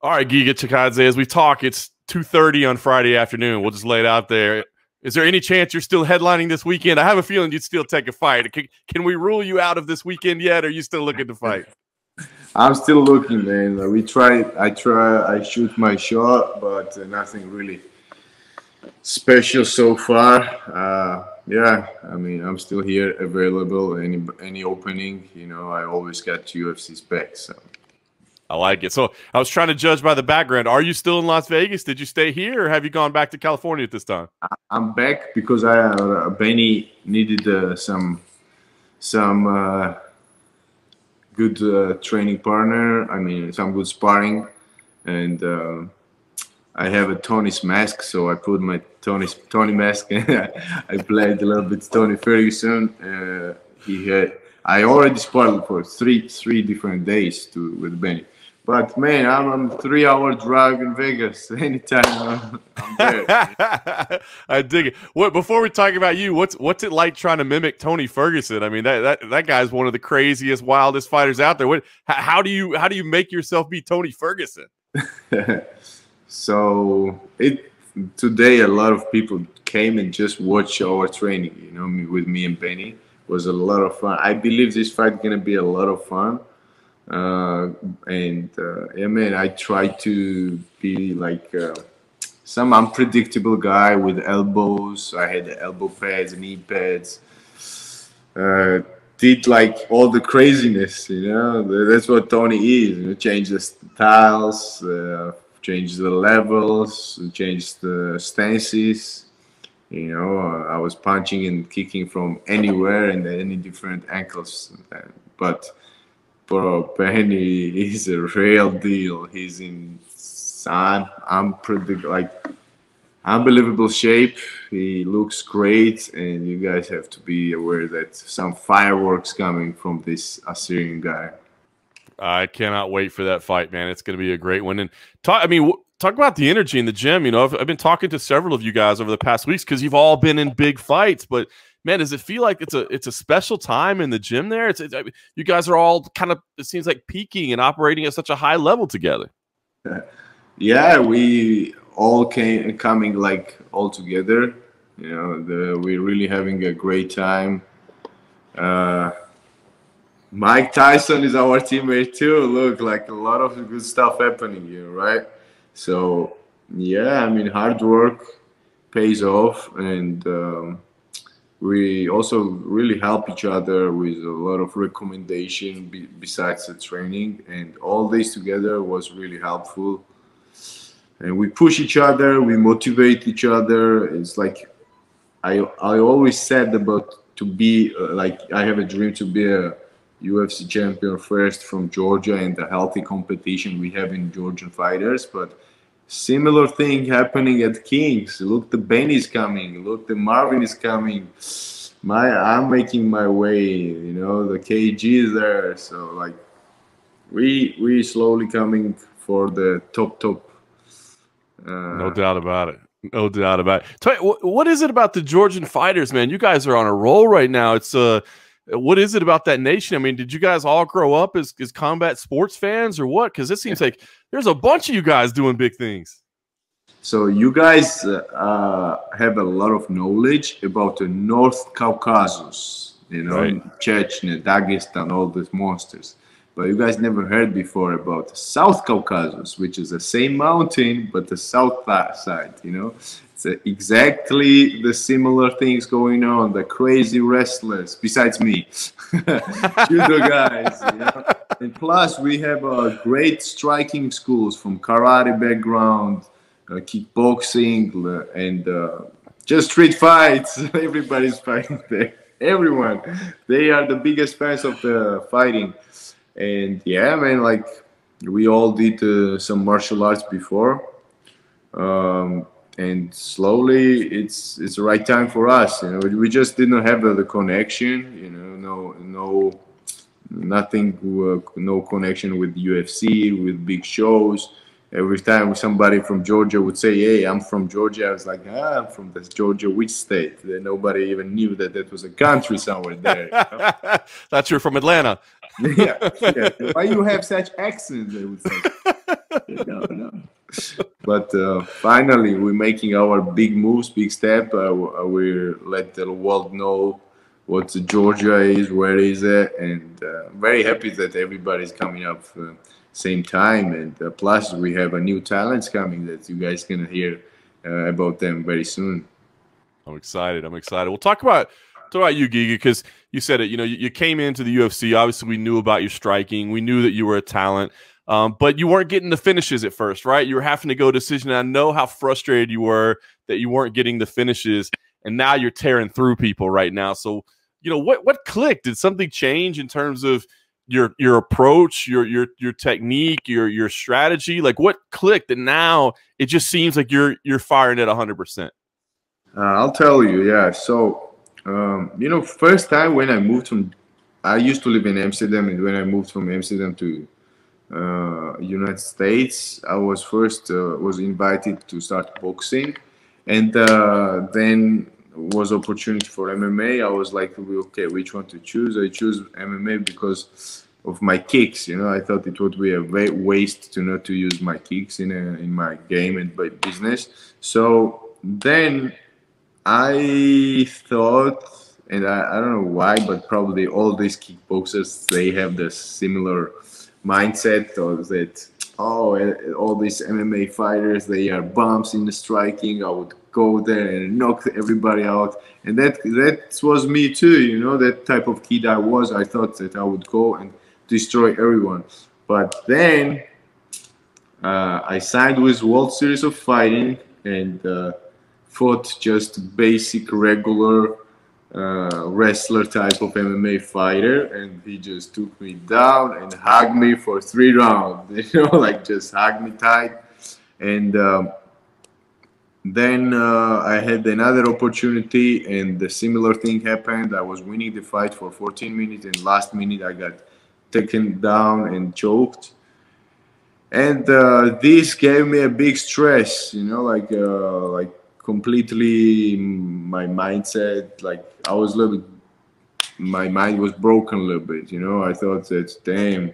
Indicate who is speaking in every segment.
Speaker 1: All right, Giga Chikadze, as we talk, it's 2:30 on Friday afternoon. We'll just lay it out there. Is there any chance you're still headlining this weekend? I have a feeling you'd still take a fight. Can we rule you out of this weekend yet, or are you still looking to fight?
Speaker 2: I'm still looking, man. I shoot my shot, but nothing really special so far. Yeah, I mean, I'm still here, available. Any opening, I always got UFC's back. So
Speaker 1: I like it. So I was trying to judge by the background. Are you still in Las Vegas? Did you stay here, or have you gone back to California at this time?
Speaker 2: I'm back because Benny needed some good training partner. I mean, some good sparring, and I have a Tony's mask, so I put my Tony mask. I played a little bit Tony Ferguson. I already sparred for three different days with Benny. But man, I'm on a 3-hour drive in Vegas. Anytime I'm there.
Speaker 1: I dig it. Before we talk about you, what's it like trying to mimic Tony Ferguson? I mean, that guy's one of the craziest, wildest fighters out there. How do you make yourself be Tony Ferguson?
Speaker 2: So today a lot of people came and just watched our training. With me and Benny. It was a lot of fun. I believe this fight gonna be a lot of fun. Yeah, man, I try to be like some unpredictable guy with elbows. I had elbow pads, knee pads. Did like all the craziness, That's what Tony is. Change the styles, change the levels, change the stances. I was punching and kicking from anywhere and any different angles, but. Bro, Benny is a real deal. He's in unbelievable shape. He looks great, and you guys have to be aware that some fireworks coming from this Assyrian guy.
Speaker 1: I cannot wait for that fight, man. It's going to be a great one. And talk about the energy in the gym. I've been talking to several of you guys over the past weeks because you've all been in big fights, but. Man, does it feel like it's a special time in the gym there? You guys are all kind of, it seems like, peaking and operating at such a high level together.
Speaker 2: Yeah, we all coming like all together. We're really having a great time. Mike Tyson is our teammate too. Look, like a lot of good stuff happening here, right? So yeah, I mean, hard work pays off, and we also really help each other with a lot of recommendation besides the training, and all this together was really helpful. And we push each other, we motivate each other. It's like I always said about to be like I have a dream to be a UFC champion first from Georgia and the healthy competition we have in Georgian fighters, but similar thing happening at Kings. Look, the Benny is coming. Look, the Marvin is coming. I'm making my way. The KG is there. So like, we slowly coming for the top.
Speaker 1: No doubt about it. No doubt about it. Tell me, what is it about the Georgian fighters, man? You guys are on a roll right now. It's what is it about that nation? I mean, did you guys all grow up as combat sports fans or what? Because it seems like there's a bunch of you guys doing big things.
Speaker 2: So you guys have a lot of knowledge about the North Caucasus,
Speaker 1: right.
Speaker 2: Chechnya, Dagestan, all these monsters. But you guys never heard before about the South Caucasus, which is the same mountain, but the south side, It's exactly the similar things going on, the crazy wrestlers, besides me, judo guys, And plus, we have great striking schools from karate background, kickboxing, and just street fights. Everybody's fighting there. Everyone. They are the biggest fans of the fighting. And yeah, man, like we all did some martial arts before. And slowly it's the right time for us. We just didn't have the connection, nothing, no connection with UFC, with big shows. Every time somebody from Georgia would say, "Hey, I'm from Georgia," I was like, "I'm from this Georgia, which state?" Nobody even knew that was a country somewhere there.
Speaker 1: That's you're from Atlanta.
Speaker 2: Yeah. Why you have such accent? They would say. But finally, we're making our big moves, big step. We let the world know what Georgia is, where is it, and very happy that everybody's coming up same time. And plus, we have a new talents coming that you guys can hear about them very soon.
Speaker 1: I'm excited. I'm excited. We'll talk about you, Giga, because you said it. You know, you came into the UFC. Obviously, we knew about your striking. We knew that you were a talent, but you weren't getting the finishes at first, right? You were having to go decision. And I know how frustrated you were that you weren't getting the finishes, and now you're tearing through people right now. So, you know, what clicked? Did something change in terms of your approach, your technique, your strategy? Like, what clicked? And now it just seems like you're firing at 100%.
Speaker 2: I'll tell you, yeah. So, you know, first time when I moved I used to live in Amsterdam, and when I moved from Amsterdam to United States, I was first was invited to start boxing, and then was opportunity for MMA. I was like, okay, which one to choose? I choose MMA because of my kicks. You know, I thought it would be a waste to not to use my kicks in my game and my business. So then I thought, and I don't know why, but probably all these kickboxers, they have the similar mindset of that, oh, all these MMA fighters, they are bumps in the striking. I would go there and knock everybody out. And that was me too, you know, that type of kid I was. I thought that I would go and destroy everyone. But then I signed with World Series of Fighting, and fought just basic, regular wrestler type of MMA fighter, and he just took me down and hugged me for 3 rounds. You know, like just hugged me tight. And then I had another opportunity, and the similar thing happened. I was winning the fight for 14 minutes, and last minute I got taken down and choked. And this gave me a big stress, you know, like completely my mindset. Like I was a little bit, my mind was broken a little bit, you know. I thought that, damn,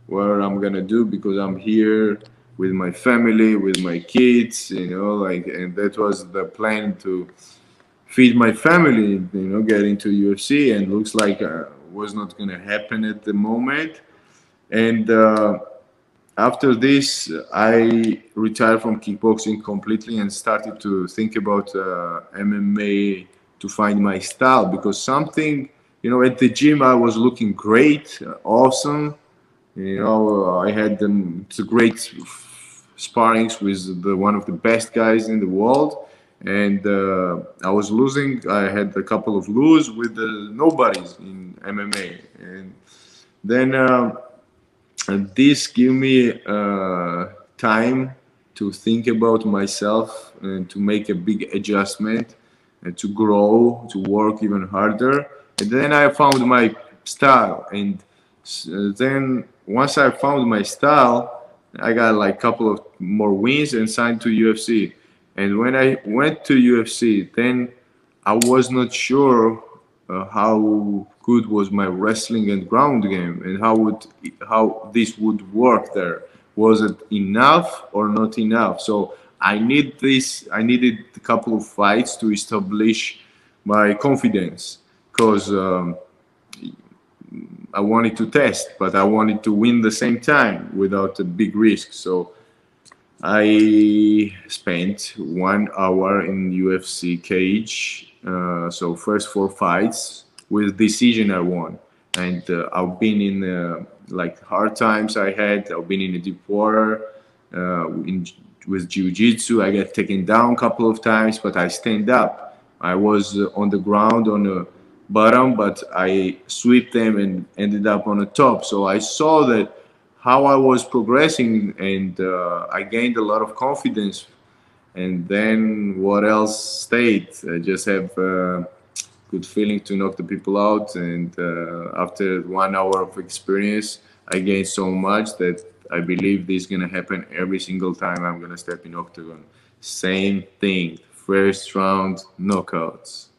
Speaker 2: what I'm gonna do, because I'm here with my family, with my kids, you know, like, and that was the plan, to feed my family, you know, get into UFC, and looks like was not gonna happen at the moment. And after this, I retired from kickboxing completely and started to think about MMA to find my style, because something, you know, at the gym I was looking great, awesome. You know, I had great sparrings with one of the best guys in the world, and I was losing. I had a couple of lose with the nobodies in MMA, and then. And this give me time to think about myself and to make a big adjustment and to grow, to work even harder. And then I found my style. And then once I found my style, I got like a couple of more wins and signed to UFC. And when I went to UFC, then I was not sure how good was my wrestling and ground game, and how this would work there. Was it enough or not enough? So I needed a couple of fights to establish my confidence, because I wanted to test, but I wanted to win the same time without a big risk. So I spent 1 hour in UFC cage. So first 4 fights with decision I won, and I've been in like hard times I had. I've been in a deep water with jiu-jitsu. I got taken down a couple of times, but I stand up. I was on the ground on the bottom, but I swept them and ended up on the top. So I saw that how I was progressing, and I gained a lot of confidence. And then what else stayed? I just have good feeling to knock the people out. And after 1 hour of experience, I gained so much that I believe this is gonna happen every single time I'm gonna step in octagon. Same thing, first round knockouts.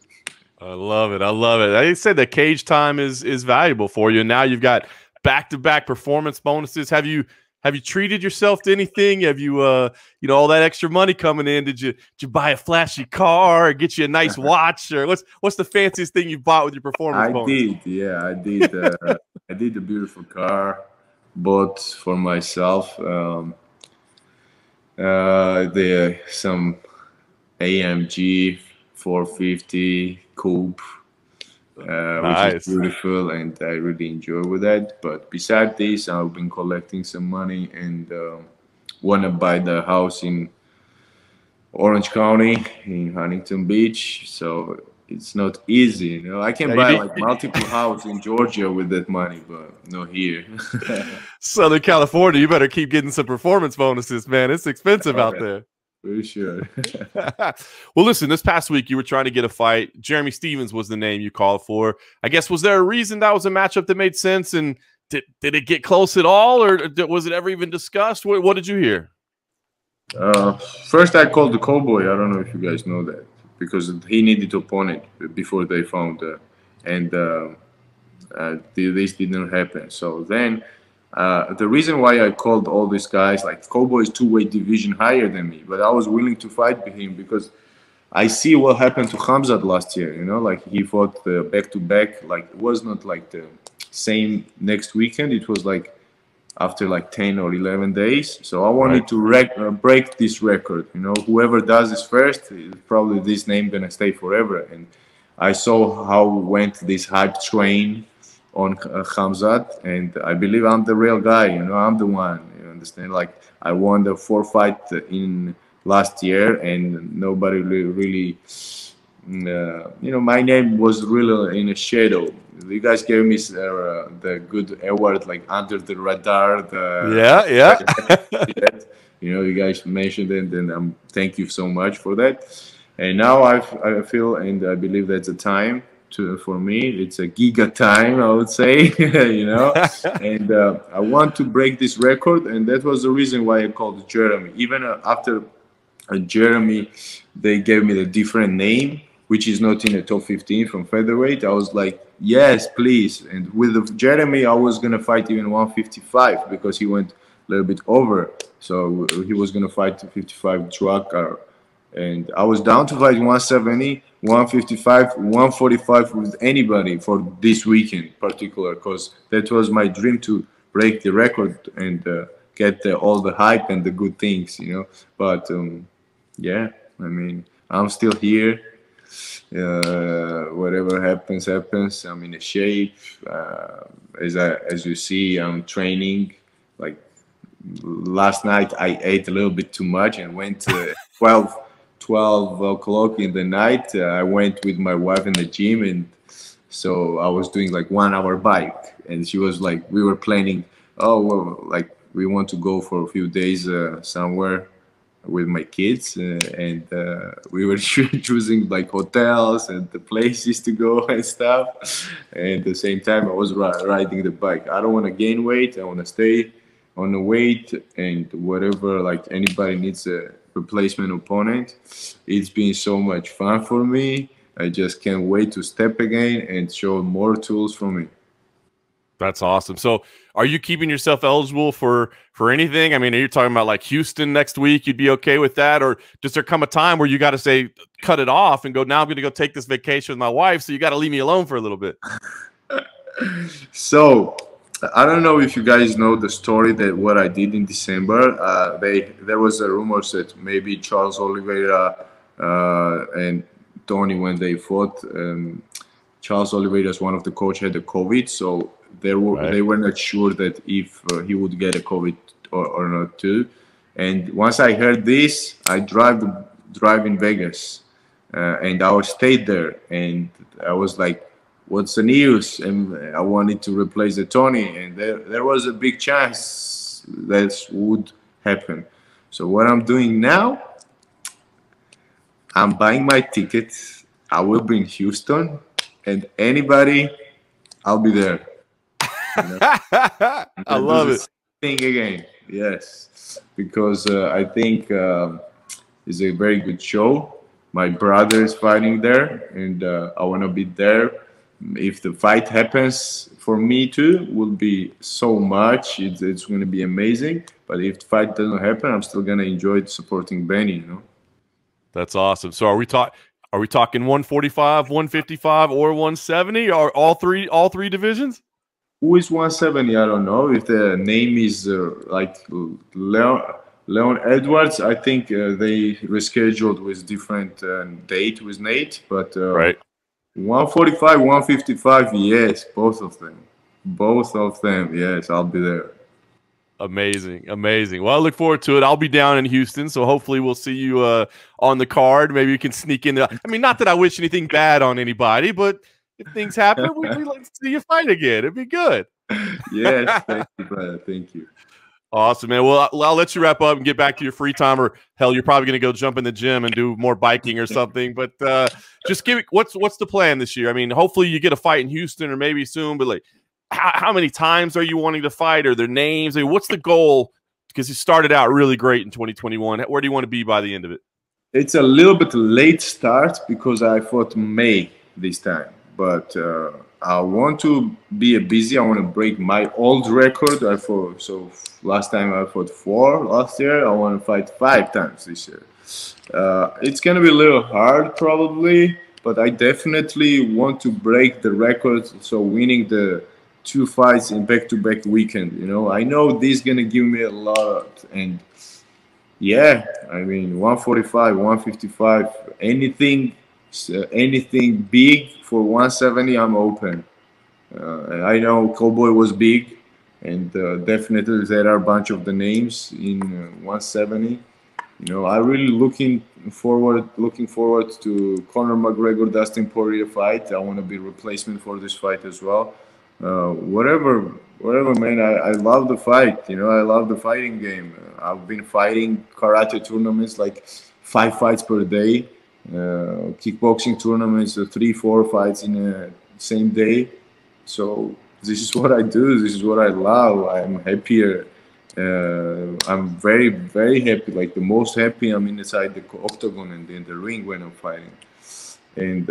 Speaker 1: I love it. I love it. I said the cage time is valuable for you. And now you've got back-to-back performance bonuses. Have you have you treated yourself to anything? Have you, you know, all that extra money coming in? Did you buy a flashy car or get you a nice watch, or what's the fanciest thing you bought with your performance
Speaker 2: I
Speaker 1: bonus?
Speaker 2: did, yeah, I did. I did a beautiful car, bought for myself. Some AMG 450 coupe, which is
Speaker 1: Nice.
Speaker 2: beautiful, and I really enjoy with that. But beside this, I've been collecting some money and want to buy the house in Orange County in Huntington Beach. So it's not easy, you know. I can
Speaker 1: Yeah, you
Speaker 2: buy
Speaker 1: need
Speaker 2: like multiple houses in Georgia with that money, but not here.
Speaker 1: Southern California. You better keep getting some performance bonuses, man. It's expensive out
Speaker 2: Okay,
Speaker 1: there.
Speaker 2: for sure.
Speaker 1: Well, listen, this past week you were trying to get a fight. Jeremy Stevens was the name you called for. I guess, was there a reason that was a matchup that made sense? And did it get close at all, or was it ever even discussed? What did you hear?
Speaker 2: First, I called the Cowboy. I don't know if you guys know that because he needed opponent before they found, and this didn't happen. So then, the reason why I called all these guys, like Cowboy is two-weight division higher than me, but I was willing to fight with him because I see what happened to Hamzat last year. You know, like he fought back-to-back. Like it was not like the same next weekend. It was like after like 10 or 11 days. So I wanted to break this record. You know, whoever does this first, probably this name gonna stay forever. And I saw how went this hype train on Hamzat, and I believe I'm the real guy. You know, I'm the one. You understand? Like I won the 4 fight in last year, and nobody really you know, my name was really in a shadow. You guys gave me the good award, like under the radar.
Speaker 1: Yeah.
Speaker 2: You know, you guys mentioned it, and thank you so much for that. And now I feel, and I believe that's a time for me. It's a giga time, I would say. You know, and I want to break this record, and that was the reason why I called Jeremy. Even after Jeremy, they gave me the different name, which is not in the top 15 from featherweight. I was like, yes, please. And with Jeremy, I was gonna fight even 155 because he went a little bit over. So he was gonna fight 55 Drucker. And I was down to fight 170, 155, 145 with anybody for this weekend in particular, because that was my dream to break the record and get all the hype and the good things, you know. But yeah, I mean, I'm still here. Whatever happens, happens. I'm in a shape. As you see, I'm training. Like last night, I ate a little bit too much and went to 12 o'clock in the night. I went with my wife in the gym, and so I was doing like 1 hour bike. And she was like, we were planning, oh, well, like we want to go for a few days somewhere with my kids, and we were choosing like hotels and the places to go and stuff. And at the same time, I was riding the bike. I don't want to gain weight. I want to stay on the weight, and whatever, like anybody needs a replacement opponent. It's been so much fun for me. I just can't wait to step again and show more tools from me.
Speaker 1: That's awesome. So are you keeping yourself eligible for anything? I mean, are you talking about like Houston next week? You'd be okay with that? Or does there come a time where you got to say, cut it off and go, now I'm going to go take this vacation with my wife, so you got to leave me alone for a little bit?
Speaker 2: So I don't know if you guys know the story that what I did in December. There was a rumor that maybe Charles Oliveira and Tony, when they fought, Charles Oliveira, as one of the coach, had the COVID, so they were not sure that if he would get a COVID or not too. And once I heard this, I drive in Vegas, and I stayed there, and I was like, what's the news? And I wanted to replace the Tony, and there was a big chance that would happen. So what I'm doing now, I'm buying my tickets. I will be in Houston, and anybody, I'll be there. You know?
Speaker 1: I love it.
Speaker 2: Thing again, yes, because I think it's a very good show. My brother is fighting there, and I want to be there. if the fight happens for me too, will be so much. It's going to be amazing. But if the fight doesn't happen, I'm still going to enjoy supporting Benny. You know.
Speaker 1: That's awesome. So are we talking 145, 155, or 170? Or all three divisions?
Speaker 2: Who is 170? I don't know. If the name is like Leon Edwards, I think they rescheduled with different date with Nate. But
Speaker 1: Right.
Speaker 2: 145, 155, yes, both of them. Both of them, yes, I'll be there.
Speaker 1: Amazing, amazing. Well, I look forward to it. I'll be down in Houston, so hopefully we'll see you on the card. Maybe you can sneak in there. I mean, not that I wish anything bad on anybody, but if things happen, we'd like to see you fight again. It'd be good.
Speaker 2: Yes, thank you, brother. Thank you.
Speaker 1: Awesome, man. Well, I'll let you wrap up and get back to your free time, or hell, you're probably going to go jump in the gym and do more biking or something. But just give me what's the plan this year? I mean, hopefully you get a fight in Houston or maybe soon. But like, how many times are you wanting to fight? Are there names? I mean, what's the goal? Because you started out really great in 2021. Where do you want to be by the end of it?
Speaker 2: It's a little bit late start because I fought May this time, but I want to be busy. I want to break my old record. So last time I fought 4 last year. I want to fight 5 times this year. It's gonna be a little hard probably, but I definitely want to break the record. So winning the 2 fights in back-to-back weekend. You know, I know this is gonna give me a lot, and yeah, I mean 145, 155, anything big for 170, I'm open. I know Cowboy was big, and definitely there are a bunch of the names in 170. You know, I really looking forward to Conor McGregor Dustin Poirier fight. I want to be replacement for this fight as well. Whatever, man. I love the fight. You know, I love the fighting game. I've been fighting karate tournaments like 5 fights per day. Kickboxing tournaments, 3, 4 fights in a same day. So this is what I do. This is what I love. I'm happier. I'm very, very happy. Like the most happy I'm inside the octagon and in the ring when I'm fighting. And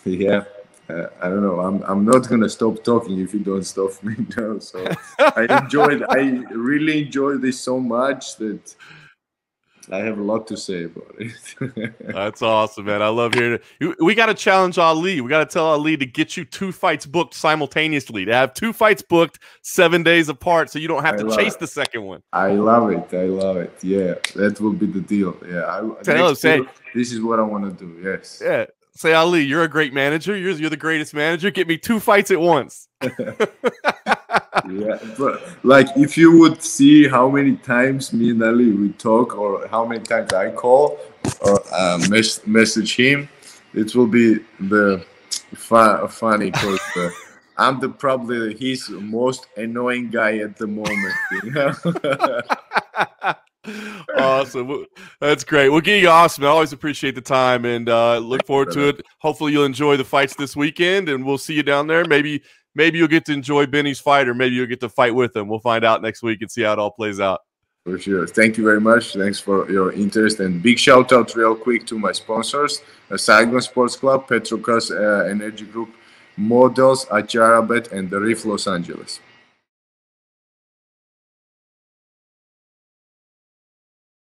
Speaker 2: yeah, I don't know. I'm not gonna stop talking if you don't stop me now. So I really enjoyed this so much that I have a lot to say about it.
Speaker 1: That's awesome, man. I love hearing it. We got to challenge Ali. We got to tell Ali to get you 2 fights booked simultaneously, to have 2 fights booked 7 days apart so you don't have to chase the second one.
Speaker 2: I love it. I love it. Yeah, that will be the deal. Yeah, this is what I want to do. Yes.
Speaker 1: Yeah. Say, Ali, you're a great manager. You're the greatest manager. Get me 2 fights at once.
Speaker 2: Yeah, but like if you would see how many times me and Ali we talk, or how many times I call or message him, it will be the funny because I'm probably his most annoying guy at the moment. You know?
Speaker 1: Awesome. That's great. Well, Giga, awesome. I always appreciate the time and look forward to it. Hopefully you'll enjoy the fights this weekend, and we'll see you down there. Maybe you'll get to enjoy Benny's fight, or maybe you'll get to fight with him. We'll find out next week and see how it all plays out.
Speaker 2: For sure. Thank you very much. Thanks for your interest, and big shout out real quick to my sponsors, Saigon Sports Club, Petrocas Energy Group, Models, Acharabet, and the Reef Los Angeles.